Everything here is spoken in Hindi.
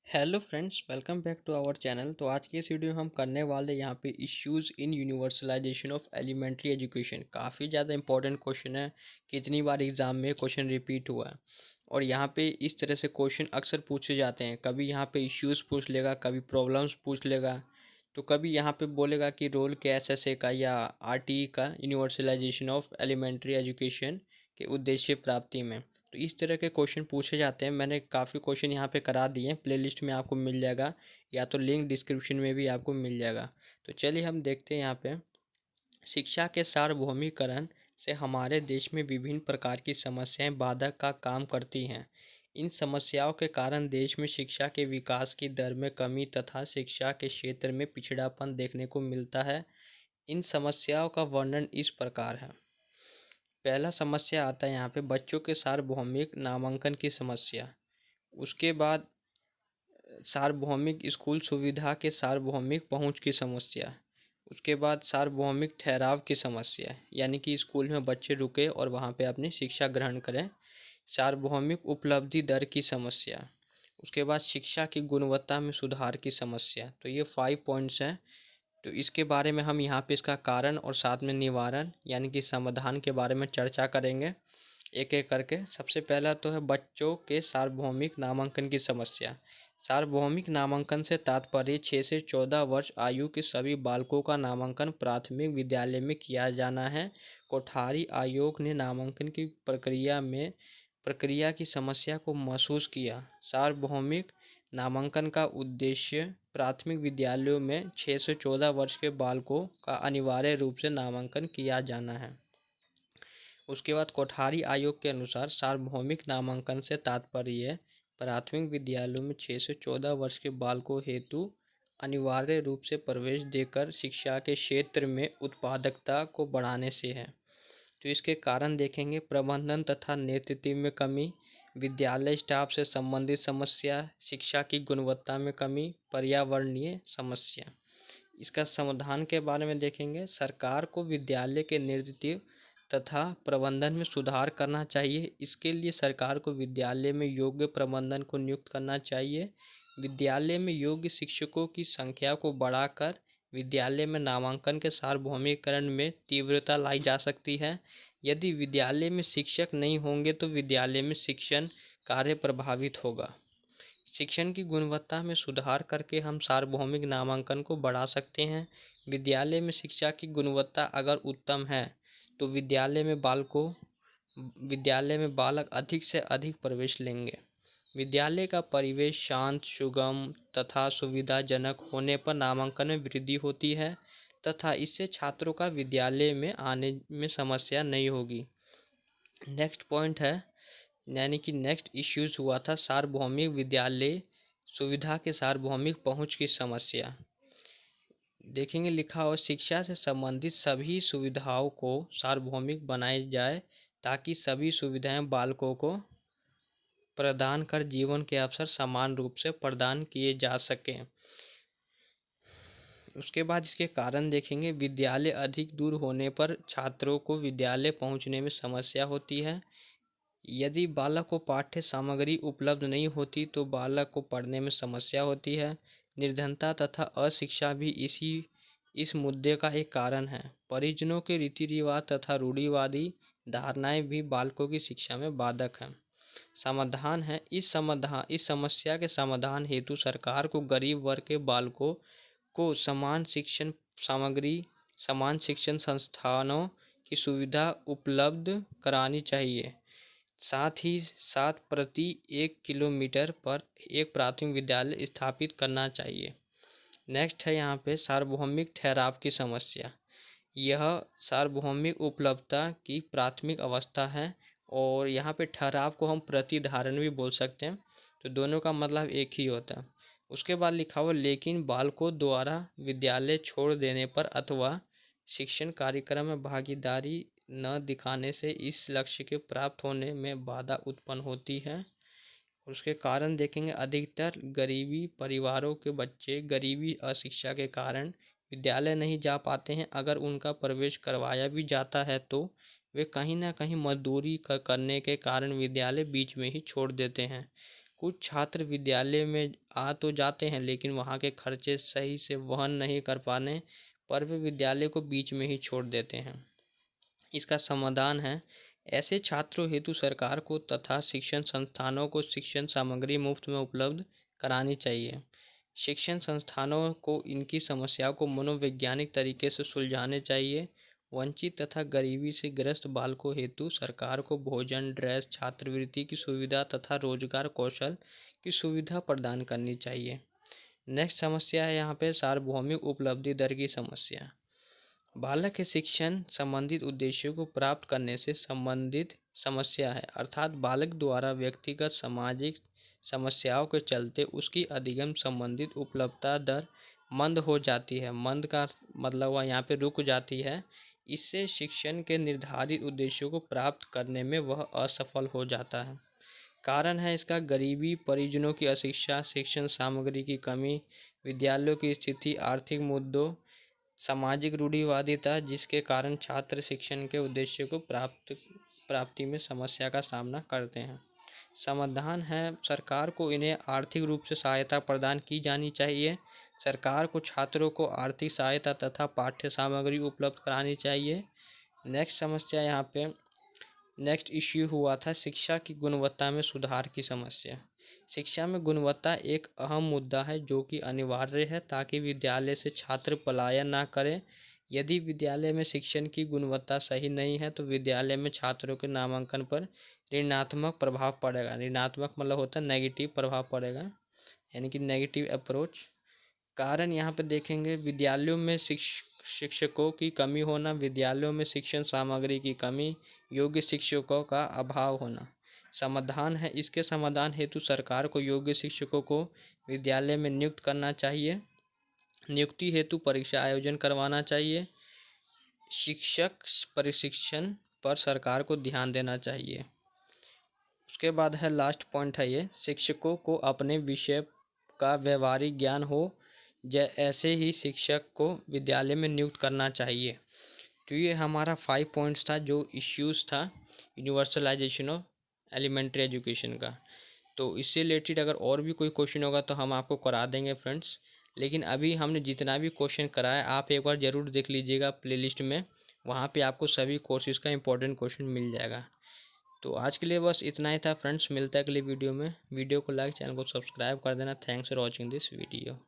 Hello friends, welcome back to our channel. तो आज की इस वीडियो में हम करने वाले यहाँ पे issues in universalization of elementary education. काफ़ी ज़्यादा इंपॉर्टेंट क्वेश्चन है। कितनी बार एग्जाम में क्वेश्चन रिपीट हुआ है और यहाँ पे इस तरह से क्वेश्चन अक्सर पूछे जाते हैं। कभी यहाँ पे इश्यूज पूछ लेगा, कभी प्रॉब्लम्स पूछ लेगा, तो कभी यहाँ पे बोलेगा कि रोल के एसएसए का या आरटीई का यूनिवर्सलाइजेशन ऑफ एलिमेंट्री एजुकेशन के उद्देश्य प्राप्ति में। तो इस तरह के क्वेश्चन पूछे जाते हैं। मैंने काफ़ी क्वेश्चन यहाँ पे करा दिए हैं, प्लेलिस्ट में आपको मिल जाएगा या तो लिंक डिस्क्रिप्शन में भी आपको मिल जाएगा। तो चलिए हम देखते हैं यहाँ पे। शिक्षा के सार्वभौमिकरण से हमारे देश में विभिन्न प्रकार की समस्याएं बाधक का काम करती हैं। इन समस्याओं के कारण देश में शिक्षा के विकास की दर में कमी तथा शिक्षा के क्षेत्र में पिछड़ापन देखने को मिलता है। इन समस्याओं का वर्णन इस प्रकार है। पहला समस्या आता है यहाँ पे बच्चों के सार्वभौमिक नामांकन की समस्या। उसके बाद सार्वभौमिक स्कूल सुविधा के सार्वभौमिक पहुंच की समस्या। उसके बाद सार्वभौमिक ठहराव की समस्या, यानी कि स्कूल में बच्चे रुके और वहाँ पे अपनी शिक्षा ग्रहण करें। सार्वभौमिक उपलब्धि दर की समस्या। उसके बाद शिक्षा की गुणवत्ता में सुधार की समस्या। तो ये 5 पॉइंट्स हैं। तो इसके बारे में हम यहाँ पे इसका कारण और साथ में निवारण यानी कि समाधान के बारे में चर्चा करेंगे एक एक करके। सबसे पहला तो है बच्चों के सार्वभौमिक नामांकन की समस्या। सार्वभौमिक नामांकन से तात्पर्य 6 से 14 वर्ष आयु के सभी बालकों का नामांकन प्राथमिक विद्यालय में किया जाना है। कोठारी आयोग ने नामांकन की प्रक्रिया की समस्या को महसूस किया। सार्वभौमिक नामांकन का उद्देश्य प्राथमिक विद्यालयों में 6 से 14 वर्ष के बालकों का अनिवार्य रूप से नामांकन किया जाना है। उसके बाद कोठारी आयोग के अनुसार सार्वभौमिक नामांकन से तात्पर्य प्राथमिक विद्यालयों में 6 से 14 वर्ष के बालकों हेतु अनिवार्य रूप से प्रवेश देकर शिक्षा के क्षेत्र में उत्पादकता को बढ़ाने से है। तो इसके कारण देखेंगे प्रबंधन तथा नेतृत्व में कमी, विद्यालय स्टाफ से संबंधित समस्या, शिक्षा की गुणवत्ता में कमी, पर्यावरणीय समस्या। इसका समाधान के बारे में देखेंगे। सरकार को विद्यालय के नेतृत्व तथा प्रबंधन में सुधार करना चाहिए। इसके लिए सरकार को विद्यालय में योग्य प्रबंधन को नियुक्त करना चाहिए। विद्यालय में योग्य शिक्षकों की संख्या को बढ़ाकर विद्यालय में नामांकन के सार्वभौमिकरण में तीव्रता लाई जा सकती है। यदि विद्यालय में शिक्षक नहीं होंगे तो विद्यालय में शिक्षण कार्य प्रभावित होगा। शिक्षण की गुणवत्ता में सुधार करके हम सार्वभौमिक नामांकन को बढ़ा सकते हैं। विद्यालय में शिक्षा की गुणवत्ता अगर उत्तम है तो विद्यालय में बालक अधिक से अधिक प्रवेश लेंगे। विद्यालय का परिवेश शांत, सुगम तथा सुविधाजनक होने पर नामांकन में वृद्धि होती है तथा इससे छात्रों का विद्यालय में आने में समस्या नहीं होगी। नेक्स्ट पॉइंट है, यानी कि नेक्स्ट इश्यूज हुआ था सार्वभौमिक विद्यालय सुविधा के सार्वभौमिक पहुंच की समस्या। देखेंगे लिखा हो शिक्षा से संबंधित सभी सुविधाओं को सार्वभौमिक बनाई जाए ताकि सभी सुविधाएं बालकों को प्रदान कर जीवन के अवसर समान रूप से प्रदान किए जा सकें। उसके बाद इसके कारण देखेंगे विद्यालय अधिक दूर होने पर छात्रों को विद्यालय पहुंचने में समस्या होती है। यदि बालक को पाठ्य सामग्री उपलब्ध नहीं होती तो बालक को पढ़ने में समस्या होती है। निर्धनता तथा अशिक्षा भी इस मुद्दे का एक कारण है। परिजनों के रीति रिवाज तथा रूढ़िवादी धारणाएं भी बालकों की शिक्षा में बाधक हैं। समाधान है, इस समस्या के समाधान हेतु सरकार को गरीब वर्ग के बालकों को समान शिक्षण सामग्री, समान शिक्षण संस्थानों की सुविधा उपलब्ध करानी चाहिए। साथ ही साथ प्रति 1 किलोमीटर पर एक प्राथमिक विद्यालय स्थापित करना चाहिए। नेक्स्ट है यहाँ पे सार्वभौमिक ठहराव की समस्या। यह सार्वभौमिक उपलब्धता की प्राथमिक अवस्था है और यहाँ पे ठहराव को हम प्रतिधारण भी बोल सकते हैं। तो दोनों का मतलब एक ही होता है। उसके बाद लिखा हुआ लेकिन बालकों द्वारा विद्यालय छोड़ देने पर अथवा शिक्षण कार्यक्रम में भागीदारी न दिखाने से इस लक्ष्य के प्राप्त होने में बाधा उत्पन्न होती है। और उसके कारण देखेंगे अधिकतर गरीबी परिवारों के बच्चे गरीबी अशिक्षा के कारण विद्यालय नहीं जा पाते हैं। अगर उनका प्रवेश करवाया भी जाता है तो वे कहीं ना कहीं मजदूरी करने के कारण विद्यालय बीच में ही छोड़ देते हैं। कुछ छात्र विद्यालय में आ तो जाते हैं लेकिन वहाँ के खर्चे सही से वहन नहीं कर पाने पर वे विद्यालय को बीच में ही छोड़ देते हैं। इसका समाधान है, ऐसे छात्रों हेतु सरकार को तथा शिक्षण संस्थानों को शिक्षण सामग्री मुफ्त में उपलब्ध करानी चाहिए। शिक्षण संस्थानों को इनकी समस्याओं को मनोवैज्ञानिक तरीके से सुलझाने चाहिए। वंचित तथा गरीबी से ग्रस्त बालकों हेतु सरकार को भोजन, ड्रेस, छात्रवृत्ति की सुविधा तथा रोजगार कौशल की सुविधा प्रदान करनी चाहिए। नेक्स्ट समस्या है यहाँ पे सार्वभौमिक उपलब्धि दर की समस्या। बालक के शिक्षण संबंधित उद्देश्यों को प्राप्त करने से संबंधित समस्या है, अर्थात बालक द्वारा व्यक्तिगत सामाजिक समस्याओं के चलते उसकी अधिगम संबंधित उपलब्धता दर मंद हो जाती है। मंद का मतलब वह यहाँ पे रुक जाती है। इससे शिक्षण के निर्धारित उद्देश्यों को प्राप्त करने में वह असफल हो जाता है। कारण है इसका गरीबी, परिजनों की अशिक्षा, शिक्षण सामग्री की कमी, विद्यालयों की स्थिति, आर्थिक मुद्दों, सामाजिक रूढ़िवादिता, जिसके कारण छात्र शिक्षण के उद्देश्य को प्राप्ति में समस्या का सामना करते हैं। समाधान है, सरकार को इन्हें आर्थिक रूप से सहायता प्रदान की जानी चाहिए। सरकार को छात्रों को आर्थिक सहायता तथा पाठ्य सामग्री उपलब्ध करानी चाहिए। नेक्स्ट समस्या यहाँ पे नेक्स्ट इश्यू हुआ था शिक्षा की गुणवत्ता में सुधार की समस्या। शिक्षा में गुणवत्ता एक अहम मुद्दा है जो कि अनिवार्य है ताकि विद्यालय से छात्र पलायन ना करें। यदि विद्यालय में शिक्षण की गुणवत्ता सही नहीं है तो विद्यालय में छात्रों के नामांकन पर ऋणात्मक प्रभाव पड़ेगा। ऋणात्मक मतलब होता है नेगेटिव प्रभाव पड़ेगा, यानी कि नेगेटिव अप्रोच। कारण यहाँ पे देखेंगे विद्यालयों में शिक्षकों की कमी होना, विद्यालयों में शिक्षण सामग्री की कमी, योग्य शिक्षकों का अभाव होना। समाधान है, इसके समाधान हेतु सरकार को योग्य शिक्षकों को विद्यालय में नियुक्त करना चाहिए। नियुक्ति हेतु परीक्षा आयोजन करवाना चाहिए। शिक्षक प्रशिक्षण पर सरकार को ध्यान देना चाहिए। उसके बाद है लास्ट पॉइंट है ये, शिक्षकों को अपने विषय का व्यवहारिक ज्ञान हो, ऐसे ही शिक्षक को विद्यालय में नियुक्त करना चाहिए। तो ये हमारा 5 पॉइंट्स था जो इश्यूज़ था यूनिवर्सलाइजेशन ऑफ एलिमेंट्री एजुकेशन का। तो इससे रिलेटेड अगर और भी कोई क्वेश्चन होगा तो हम आपको करा देंगे फ्रेंड्स। लेकिन अभी हमने जितना भी क्वेश्चन कराया आप एक बार ज़रूर देख लीजिएगा प्लेलिस्ट में, वहाँ पे आपको सभी कोर्सेज़ का इंपॉर्टेंट क्वेश्चन मिल जाएगा। तो आज के लिए बस इतना ही था फ्रेंड्स, मिलता है अगले वीडियो में। वीडियो को लाइक, चैनल को सब्सक्राइब कर देना। Thanks for watching this video.